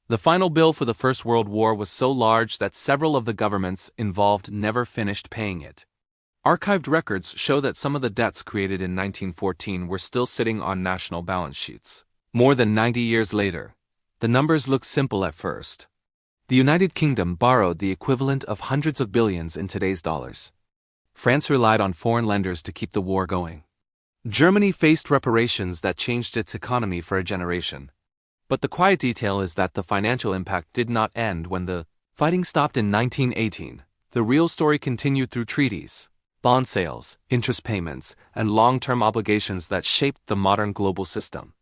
The final bill for the First World War was so large that several of the governments involved never finished paying it. Archived records show that some of the debts created in 1914 were still sitting on national balance sheets. More than 90 years later, the numbers look simple at first. The United Kingdom borrowed the equivalent of hundreds of billions in today's dollars. France relied on foreign lenders to keep the war going. Germany faced reparations that changed its economy for a generation. But the quiet detail is that the financial impact did not end when the fighting stopped in 1918. The real story continued through treaties, bond sales, interest payments, and long-term obligations that shaped the modern global system.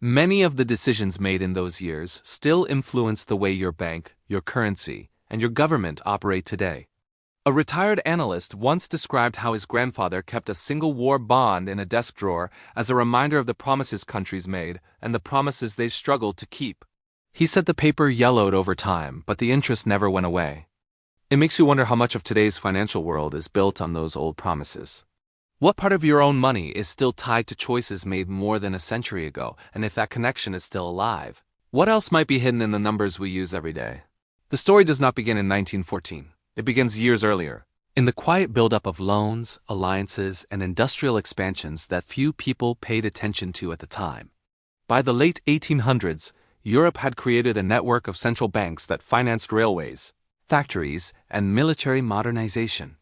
Many of the decisions made in those years still influence the way your bank, your currency, and your government operate today. A retired analyst once described how his grandfather kept a single war bond in a desk drawer as a reminder of the promises countries made and the promises they struggled to keep. He said the paper yellowed over time, but the interest never went away. It makes you wonder how much of today's financial world is built on those old promises. What part of your own money is still tied to choices made more than a century ago, and if that connection is still alive? What else might be hidden in the numbers we use every day? The story does not begin in 1914. It begins years earlier, in the quiet buildup of loans, alliances, and industrial expansions that few people paid attention to at the time. By the late 1800s, Europe had created a network of central banks that financed railways, factories, and military modernization.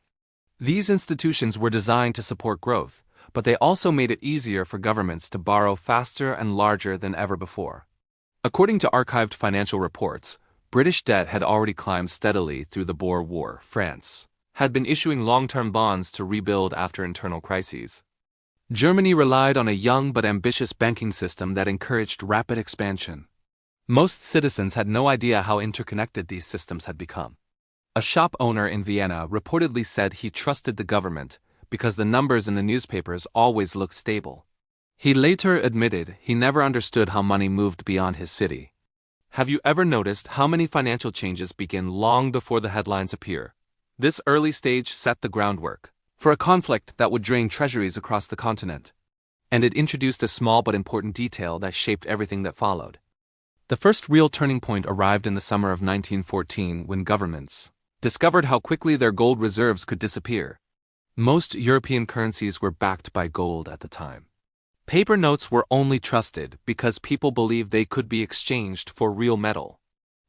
These institutions were designed to support growth, but they also made it easier for governments to borrow faster and larger than ever before. According to archived financial reports, British debt had already climbed steadily through the Boer War. France had been issuing long-term bonds to rebuild after internal crises. Germany relied on a young but ambitious banking system that encouraged rapid expansion. Most citizens had no idea how interconnected these systems had become. A shop owner in Vienna reportedly said he trusted the government because the numbers in the newspapers always looked stable. He later admitted he never understood how money moved beyond his city. Have you ever noticed how many financial changes begin long before the headlines appear? This early stage set the groundwork for a conflict that would drain treasuries across the continent. And it introduced a small but important detail that shaped everything that followed. The first real turning point arrived in the summer of 1914 when governments discovered how quickly their gold reserves could disappear. Most European currencies were backed by gold at the time. Paper notes were only trusted because people believed they could be exchanged for real metal.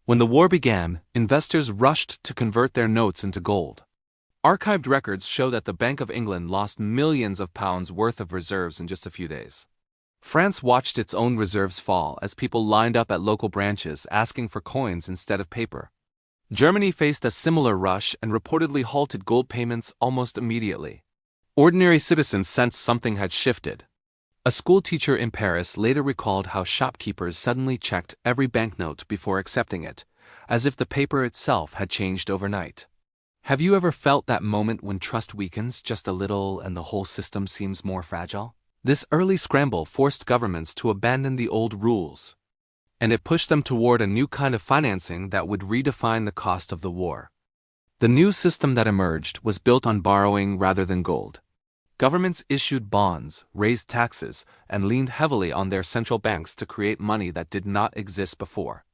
When the war began, investors rushed to convert their notes into gold. Archived records show that the Bank of England lost millions of pounds worth of reserves in just a few days. France watched its own reserves fall as people lined up at local branches asking for coins instead of paper. Germany faced a similar rush and reportedly halted gold payments almost immediately. Ordinary citizens sensed something had shifted. A school teacher in Paris later recalled how shopkeepers suddenly checked every banknote before accepting it, as if the paper itself had changed overnight. Have you ever felt that moment when trust weakens just a little and the whole system seems more fragile? This early scramble forced governments to abandon the old rules, and it pushed them toward a new kind of financing that would redefine the cost of the war. The new system that emerged was built on borrowing rather than gold. Governments issued bonds, raised taxes, and leaned heavily on their central banks to create money that did not exist before.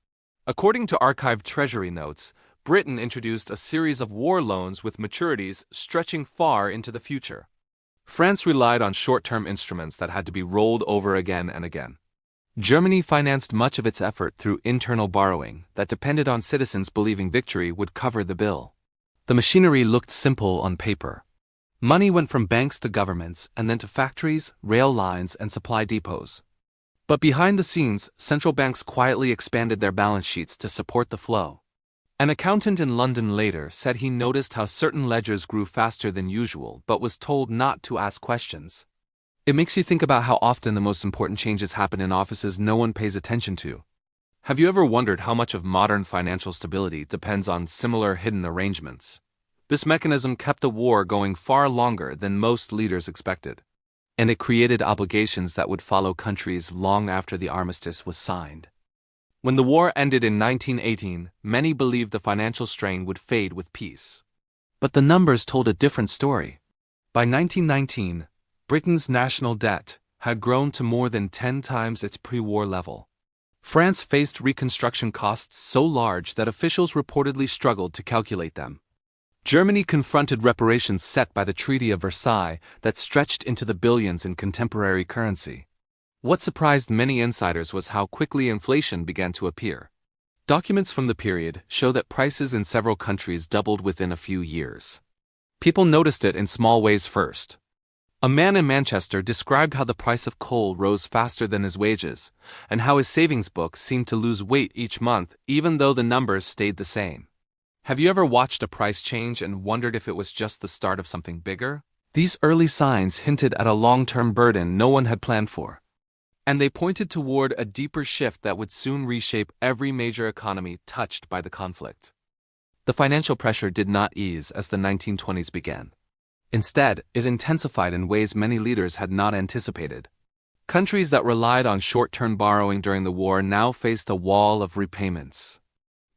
According to archived treasury notes, Britain introduced a series of war loans with maturities stretching far into the future. France relied on short-term instruments that had to be rolled over again and again. Germany financed much of its effort through internal borrowing that depended on citizens believing victory would cover the bill. The machinery looked simple on paper. Money went from banks to governments and then to factories, rail lines, and supply depots. But behind the scenes, central banks quietly expanded their balance sheets to support the flow. An accountant in London later said he noticed how certain ledgers grew faster than usual but was told not to ask questions. It makes you think about how often the most important changes happen in offices no one pays attention to. Have you ever wondered how much of modern financial stability depends on similar hidden arrangements? This mechanism kept the war going far longer than most leaders expected, and it created obligations that would follow countries long after the Armistice was signed. When the war ended in 1918, many believed the financial strain would fade with peace. But the numbers told a different story. By 1919, Britain's national debt had grown to more than 10 times its pre-war level. France faced reconstruction costs so large that officials reportedly struggled to calculate them. Germany confronted reparations set by the Treaty of Versailles that stretched into the billions in contemporary currency. What surprised many insiders was how quickly inflation began to appear. Documents from the period show that prices in several countries doubled within a few years. People noticed it in small ways first. A man in Manchester described how the price of coal rose faster than his wages, and how his savings book seemed to lose weight each month even though the numbers stayed the same. Have you ever watched a price change and wondered if it was just the start of something bigger? These early signs hinted at a long-term burden no one had planned for. And they pointed toward a deeper shift that would soon reshape every major economy touched by the conflict. The financial pressure did not ease as the 1920s began. Instead, it intensified in ways many leaders had not anticipated. Countries that relied on short-term borrowing during the war now faced a wall of repayments.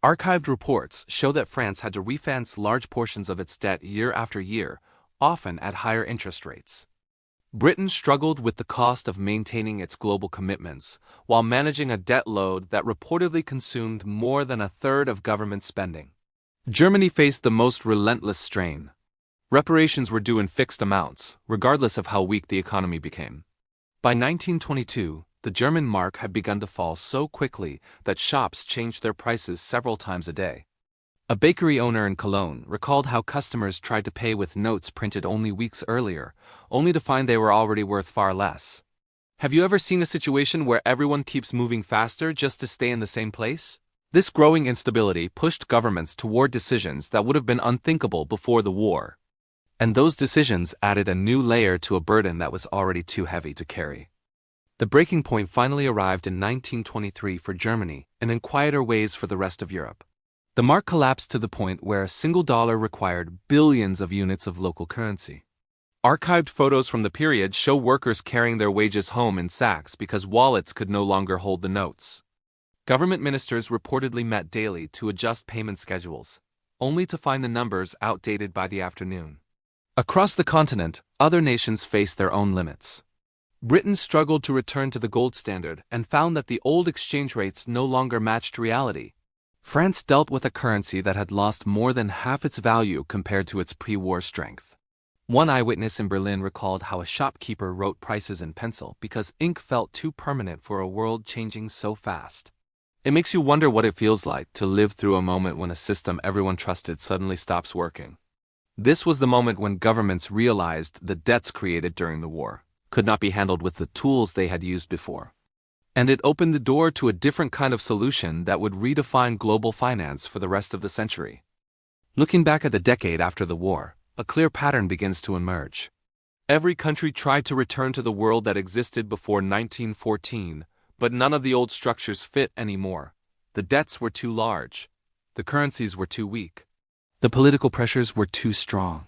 Archived reports show that France had to refinance large portions of its debt year after year, often at higher interest rates. Britain struggled with the cost of maintaining its global commitments, while managing a debt load that reportedly consumed more than a third of government spending. Germany faced the most relentless strain. Reparations were due in fixed amounts, regardless of how weak the economy became. By 1922, the German mark had begun to fall so quickly that shops changed their prices several times a day. A bakery owner in Cologne recalled how customers tried to pay with notes printed only weeks earlier, only to find they were already worth far less. Have you ever seen a situation where everyone keeps moving faster just to stay in the same place? This growing instability pushed governments toward decisions that would have been unthinkable before the war. And those decisions added a new layer to a burden that was already too heavy to carry. The breaking point finally arrived in 1923 for Germany, and in quieter ways for the rest of Europe. The mark collapsed to the point where a single dollar required billions of units of local currency. Archived photos from the period show workers carrying their wages home in sacks because wallets could no longer hold the notes. Government ministers reportedly met daily to adjust payment schedules, only to find the numbers outdated by the afternoon. Across the continent, other nations faced their own limits. Britain struggled to return to the gold standard and found that the old exchange rates no longer matched reality. France dealt with a currency that had lost more than half its value compared to its pre-war strength. One eyewitness in Berlin recalled how a shopkeeper wrote prices in pencil because ink felt too permanent for a world changing so fast. It makes you wonder what it feels like to live through a moment when a system everyone trusted suddenly stops working. This was the moment when governments realized the debts created during the war could not be handled with the tools they had used before. And it opened the door to a different kind of solution that would redefine global finance for the rest of the century. Looking back at the decade after the war, a clear pattern begins to emerge. Every country tried to return to the world that existed before 1914, but none of the old structures fit anymore. The debts were too large. The currencies were too weak. The political pressures were too strong.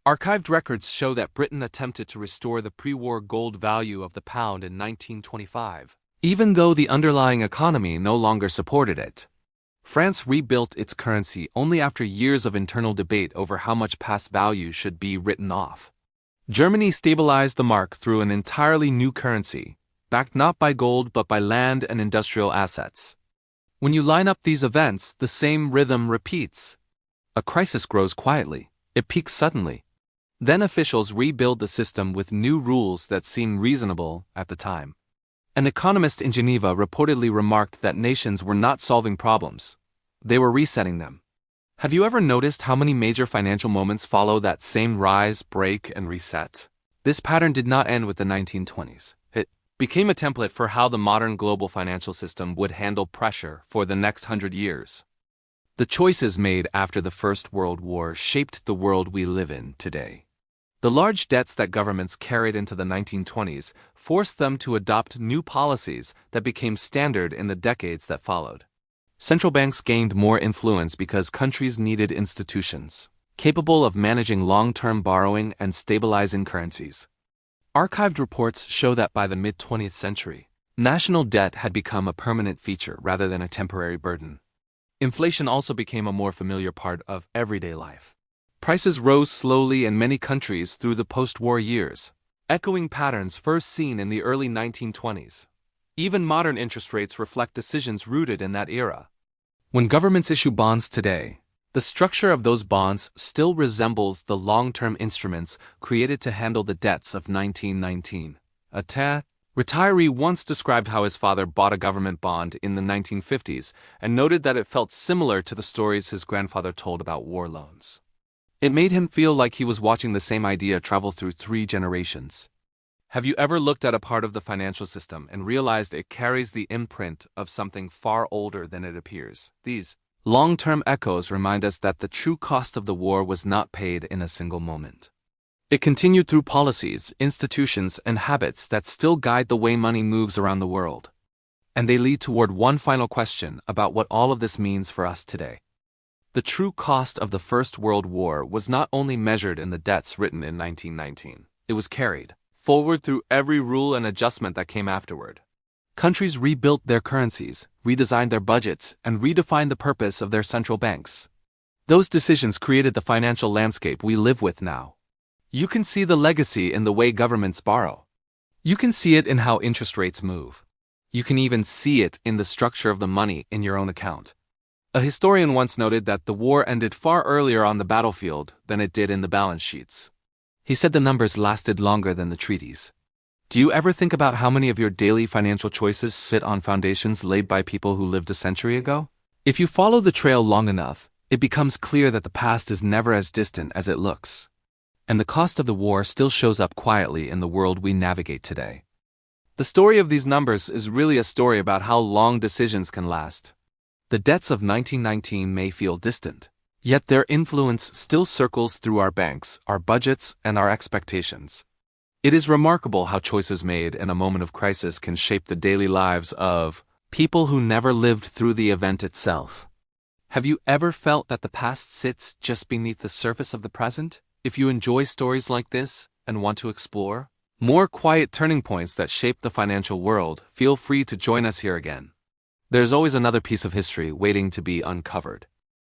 Archived records show that Britain attempted to restore the pre-war gold value of the pound in 1925, even though the underlying economy no longer supported it. France rebuilt its currency only after years of internal debate over how much past value should be written off. Germany stabilized the mark through an entirely new currency, backed not by gold but by land and industrial assets. When you line up these events, the same rhythm repeats. A crisis grows quietly. It peaks suddenly. Then officials rebuild the system with new rules that seem reasonable at the time. An economist in Geneva reportedly remarked that nations were not solving problems. They were resetting them. Have you ever noticed how many major financial moments follow that same rise, break, and reset? This pattern did not end with the 1920s. It became a template for how the modern global financial system would handle pressure for the next 100 years. The choices made after the First World War shaped the world we live in today. The large debts that governments carried into the 1920s forced them to adopt new policies that became standard in the decades that followed. Central banks gained more influence because countries needed institutions capable of managing long-term borrowing and stabilizing currencies. Archived reports show that by the mid-20th century, national debt had become a permanent feature rather than a temporary burden. Inflation also became a more familiar part of everyday life. Prices rose slowly in many countries through the post-war years, echoing patterns first seen in the early 1920s. Even modern interest rates reflect decisions rooted in that era. When governments issue bonds today, the structure of those bonds still resembles the long-term instruments created to handle the debts of 1919. A retiree once described how his father bought a government bond in the 1950s and noted that it felt similar to the stories his grandfather told about war loans. It made him feel like he was watching the same idea travel through 3 generations. Have you ever looked at a part of the financial system and realized it carries the imprint of something far older than it appears? These long-term echoes remind us that the true cost of the war was not paid in a single moment. It continued through policies, institutions, and habits that still guide the way money moves around the world. And they lead toward one final question about what all of this means for us today. The true cost of the First World War was not only measured in the debts written in 1919, it was carried forward through every rule and adjustment that came afterward. Countries rebuilt their currencies, redesigned their budgets, and redefined the purpose of their central banks. Those decisions created the financial landscape we live with now. You can see the legacy in the way governments borrow. You can see it in how interest rates move. You can even see it in the structure of the money in your own account. A historian once noted that the war ended far earlier on the battlefield than it did in the balance sheets. He said the numbers lasted longer than the treaties. Do you ever think about how many of your daily financial choices sit on foundations laid by people who lived a century ago? If you follow the trail long enough, it becomes clear that the past is never as distant as it looks. And the cost of the war still shows up quietly in the world we navigate today. The story of these numbers is really a story about how long decisions can last. The debts of 1919 may feel distant, yet their influence still circles through our banks, our budgets, and our expectations. It is remarkable how choices made in a moment of crisis can shape the daily lives of people who never lived through the event itself. Have you ever felt that the past sits just beneath the surface of the present? If you enjoy stories like this and want to explore more quiet turning points that shape the financial world, feel free to join us here again. There's always another piece of history waiting to be uncovered.